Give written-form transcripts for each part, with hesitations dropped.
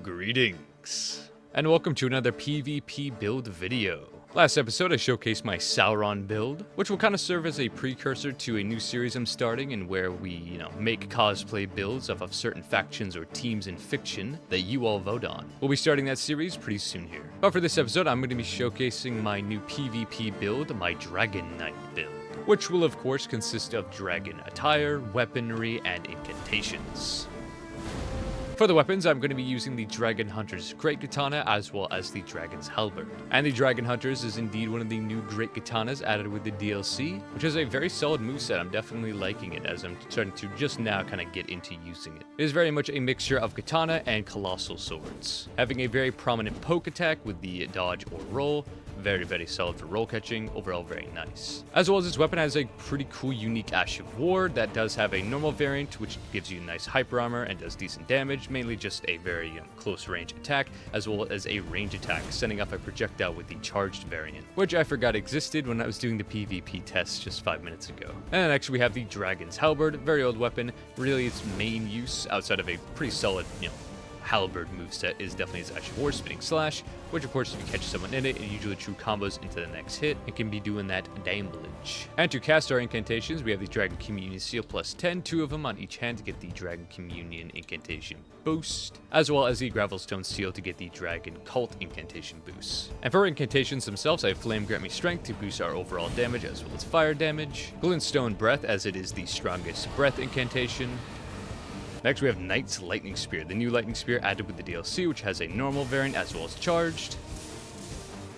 Greetings, and welcome to another PvP build video. Last episode I showcased my Sauron build, which will kind of serve as a precursor to a new series I'm starting and where we, make cosplay builds of certain factions or teams in fiction that you all vote on. We'll be starting that series pretty soon here. But for this episode, I'm going to be showcasing my new PvP build, my Dragon Knight build, which will of course consist of dragon attire, weaponry, and incantations. For the weapons, I'm going to be using the Dragon Hunter's Great Katana as well as the Dragon's Halberd. And the Dragon Hunter's is indeed one of the new Great Katanas added with the DLC, which is a very solid moveset. I'm definitely liking it as I'm starting to just now kind of get into using it. It is very much a mixture of katana and colossal swords, having a very prominent poke attack with the dodge or roll. Very, very solid for roll catching, overall very nice. As well as this weapon has a pretty cool unique Ash of War that does have a normal variant which gives you nice hyper armor and does decent damage, mainly just a very close range attack, as well as a range attack, sending off a projectile with the charged variant, which I forgot existed when I was doing the PvP test just 5 minutes ago. And next we have the Dragon's Halberd, very old weapon. Really its main use outside of a pretty solid, Halberd moveset is definitely his Ash of War Spinning Slash, which of course if you catch someone in it, it usually true combos into the next hit and can be doing that damage. And to cast our incantations, we have the Dragon Communion Seal plus 10, 2 of them on each hand to get the Dragon Communion incantation boost, as well as the Gravelstone Seal to get the Dragon Cult incantation boost. And for incantations themselves, I have Flame Grant Me Strength to boost our overall damage as well as fire damage, Glintstone Breath as it is the strongest breath incantation. Next we have Knight's Lightning Spear, the new Lightning Spear added with the DLC, which has a normal variant as well as charged.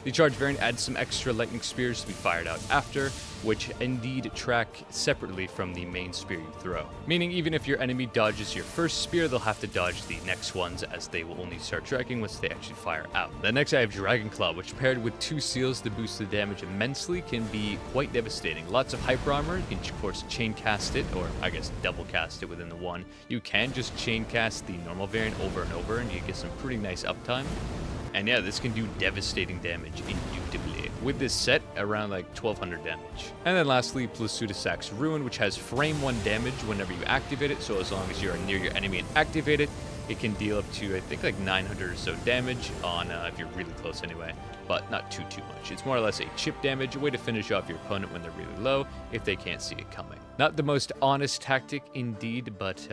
The charged variant adds some extra lightning spears to be fired out after, which indeed track separately from the main spear you throw. Meaning even if your enemy dodges your first spear, they'll have to dodge the next ones as they will only start tracking once they actually fire out. Then next I have Dragon Claw, which paired with 2 seals to boost the damage immensely can be quite devastating. Lots of hyper armor, you can of course chain cast it, or I guess double cast it within the one. You can just chain cast the normal variant over and over and you get some pretty nice uptime. And yeah, this can do devastating damage indubitably. With this set, around like 1200 damage. And then lastly, Plasudasax's Ruin, which has frame 1 damage whenever you activate it. So as long as you're near your enemy and activate it, it can deal up to, I think, like 900 or so damage on, if you're really close anyway, but not too much. It's more or less a chip damage, a way to finish off your opponent when they're really low, if they can't see it coming. Not the most honest tactic indeed, but,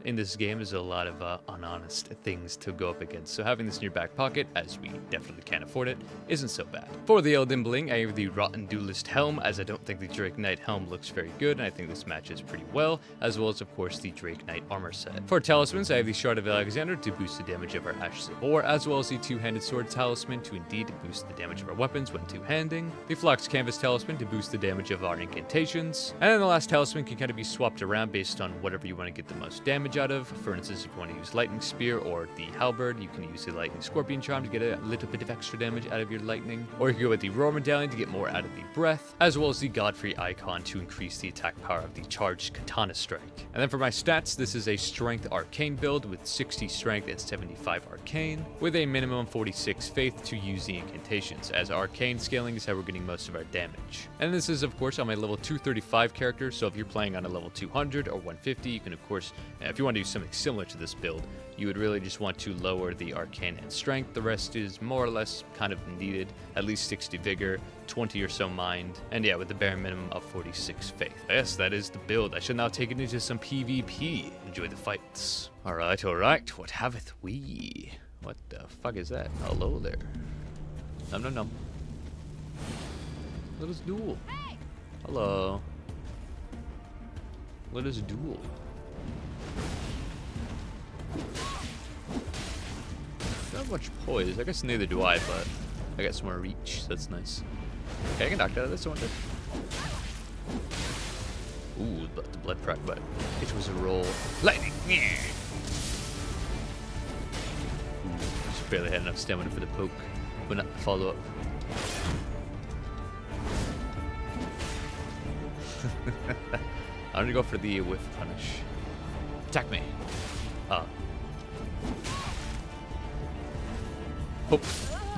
in this game there's a lot of unhonest things to go up against. So having this in your back pocket, as we definitely can't afford it, isn't so bad. For the ELDEN bling, I have the Rotten Duelist Helm, as I don't think the Drake Knight helm looks very good, and I think this matches pretty well, as well as, of course, the Drake Knight armor set. For Talismans, I have the Shard of Alexander to boost the damage of our Ashes of War, as well as the Two-Handed Sword Talisman to indeed boost the damage of our weapons when two-handing, the Flox Canvas Talisman to boost the damage of our incantations, and then the last talisman can kind of be swapped around based on whatever you want to get the most damage out of. For instance, if you want to use Lightning Spear or the Halberd, you can use the Lightning Scorpion Charm to get a little bit of extra damage out of your lightning, or you can go with the Roar Medallion to get more out of the breath, as well as the Godfrey Icon to increase the attack power of the charged Katana Strike. And then for my stats, this is a Strength Arcane build with 60 Strength and 75 Arcane, with a minimum 46 Faith to use the incantations, as Arcane scaling is how we're getting most of our damage. And this is of course on my level 235 character, so if you're playing on a level 200 or 150, you can of course, if you want to do something similar to this build, you would really just want to lower the Arcane and Strength. The rest is more or less kind of needed, at least 60 Vigor, 20 or so Mind, and yeah, with the bare minimum of 46 Faith. Yes, that is the build. I shall now take it into some PvP. Enjoy the fights. Alright, what haveth we? What the fuck is that? Hello there. Num. Let us duel. Hello. Let us duel. Not much poise. I guess neither do I, but I got some more reach. That's nice. Okay, I can knock out of this one. Ooh, the blood proc, but it was a roll. Lightning! Yeah. Ooh, just barely had enough stamina for the poke, but not the follow-up. I'm gonna go for the whiff punish. Attack me. Oh,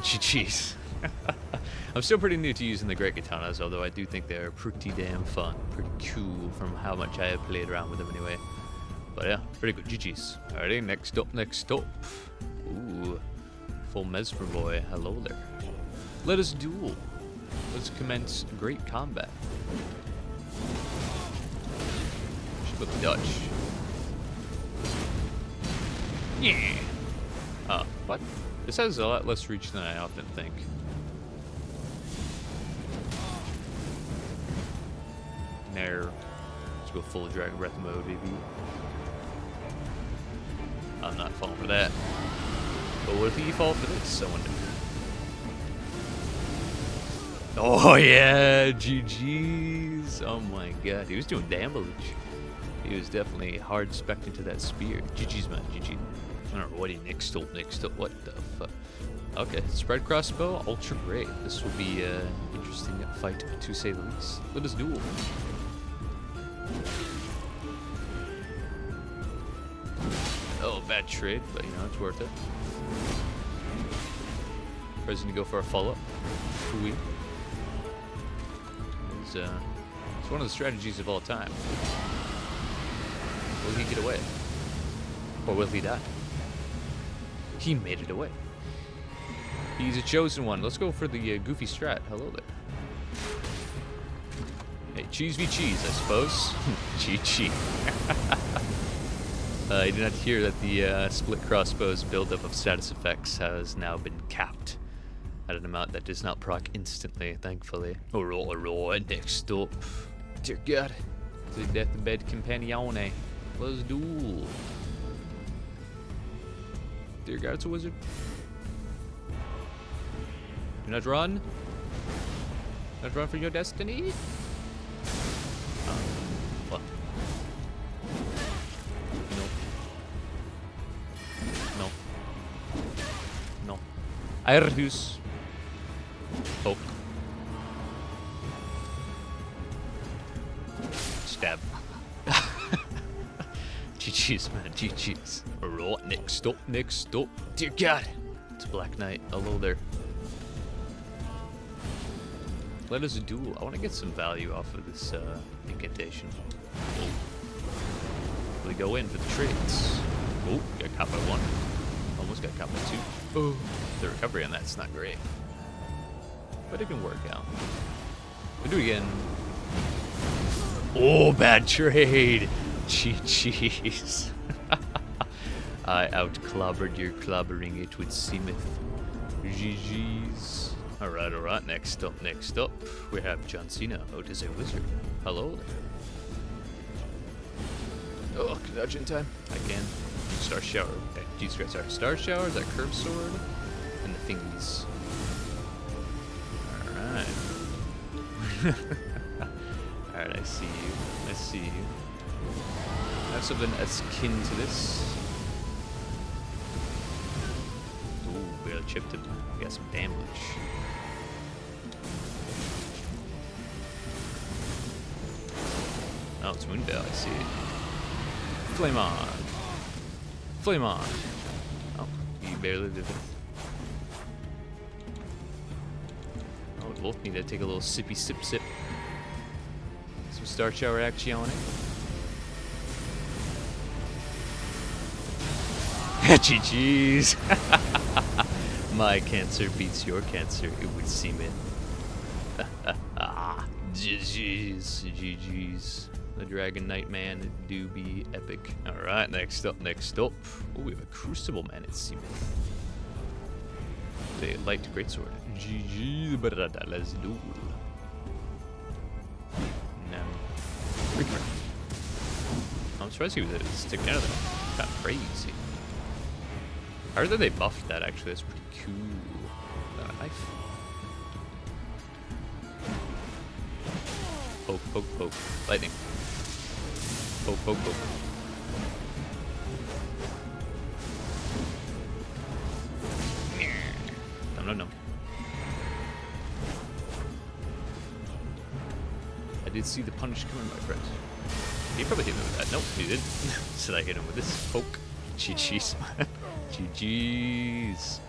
jeez. I'm still pretty new to using the Great Katanas, although I do think they're pretty damn fun. Pretty cool from how much I have played around with them anyway. But yeah, pretty good. GG's. Alrighty, next up. Ooh. Full Mesmer boy. Hello there. Let us duel. Let's commence great combat. Should go Dutch. Yeah. What? This has a lot less reach than I often think. Nair. Let's go full Dragon Breath mode, baby. I'm not falling for that. But what if you fall for this? I wonder. Oh yeah, GG's. Oh my god, he was doing damage. He was definitely hard spec'd into that spear. GG's man, GG. I don't know what he next up. What the fuck? Okay, spread crossbow, ultra great. This will be an interesting fight to say the least. Let us duel. Oh, bad trade, but you know, it's worth it. President to go for a follow-up. Fui. It's one of the strategies of all time. Will he get away? Or will he die? He made it away. He's a chosen one. Let's go for the goofy strat. Hello there. Hey, cheese v cheese, I suppose. GG. I did not hear that the split crossbow's buildup of status effects has now been capped at an amount that does not proc instantly, thankfully. Alright, next up. Dear God. The deathbed companione. Let's duel. Dear God, it's a wizard. Do not run. Do not run for your destiny. What? No. No. I refuse. Poke. Stab. GG's, man. GG's. Alright, next up. Dear God. It's Black Knight. Hello there. Let us duel. I want to get some value off of this incantation. Oh. We go in for the trades. Oh, got caught by one. Almost got caught by two. Oh, the recovery on that's not great. But it can work out. We'll do it again. Oh, bad trade. GG's. I out-clobbered your clobbering, it would seemeth. GG's. Alright, next up, we have John Cena, out as a wizard. Hello there. Oh, can I dodge in time? I can. Star Shower. Okay, Jesus Christ, sorry. Star Shower, that curved sword, and the thingies. Alright. Alright, I see you. I have something akin to this. Ooh, barely chipped him. We got some damage. Oh, it's Moonveil, I see. Flame on. Flame on. Oh, you barely did it. Oh, we both need to take a little sippy sip. Some Star Shower action on it. GG's. My cancer beats your cancer, it would seem it. GG's. The Dragon Knight man do be epic. Alright, next up. Oh, we have a Crucible man, it seems. The light greatsword. GG, let's do. Now, Freaker. I'm surprised he was sticking out of there. Kind of crazy. I heard that they buffed that actually, that's pretty cool. Knife. Poke. Lightning. Poke. No. I did see the punish coming, my friend. He probably hit me with that. Nope, he didn't. So I hit him with this poke. GG's, man. GG's.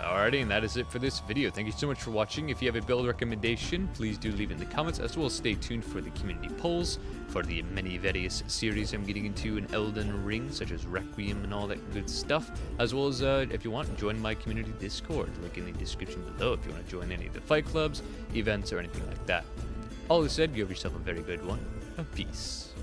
Alrighty, and that is it for this video. Thank you so much for watching. If you have a build recommendation, please do leave it in the comments, as well as stay tuned for the community polls for the many various series I'm getting into in Elden Ring, such as Requiem and all that good stuff, as well as, if you want, join my community Discord, link in the description below if you want to join any of the fight clubs, events, or anything like that. All this said, you have yourself a very good one. Peace.